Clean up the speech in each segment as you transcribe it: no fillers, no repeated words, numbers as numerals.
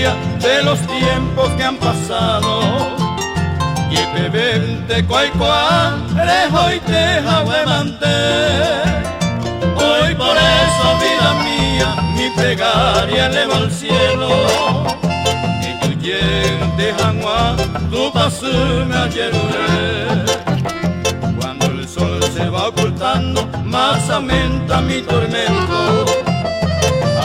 memoria de los tiempos que han pasado. Y bebente cual, hoy te manter. Hoy por eso, vida mía, mi plegaria elevo al cielo. Que tu yente Juan, tu paso me ayude. Cuando el sol se va ocultando, más aumenta mi tormento.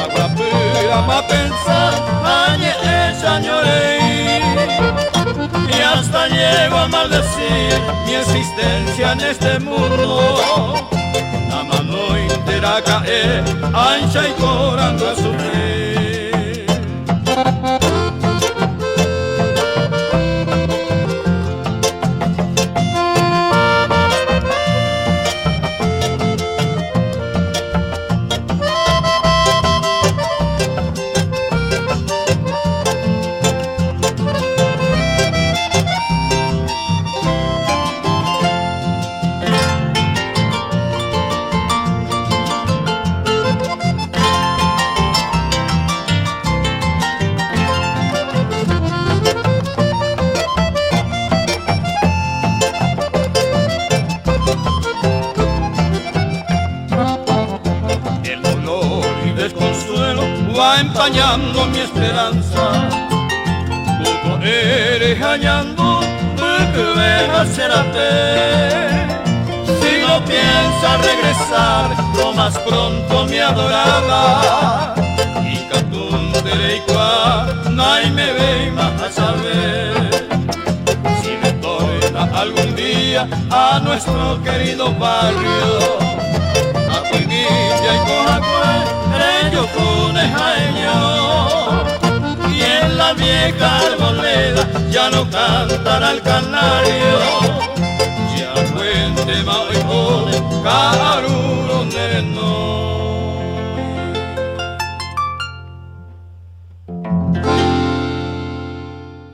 Agua pura pa' pensar, añe señores. Y hasta llego a maldecir mi existencia en este mundo. La mano entera cae, ancha y corando a sufrir. Va empañando mi esperanza, tú eres hallando de que veas serate. Si no piensas regresar, lo más pronto mi adorada, y catún derecha, nadie me ve más a saber. Si me torna algún día a nuestro querido barrio, a Cuiguilla y Cojacué, yo conejaño, y en la vieja arboleda ya no cantará el canario. Ya cuente más pone caruro no.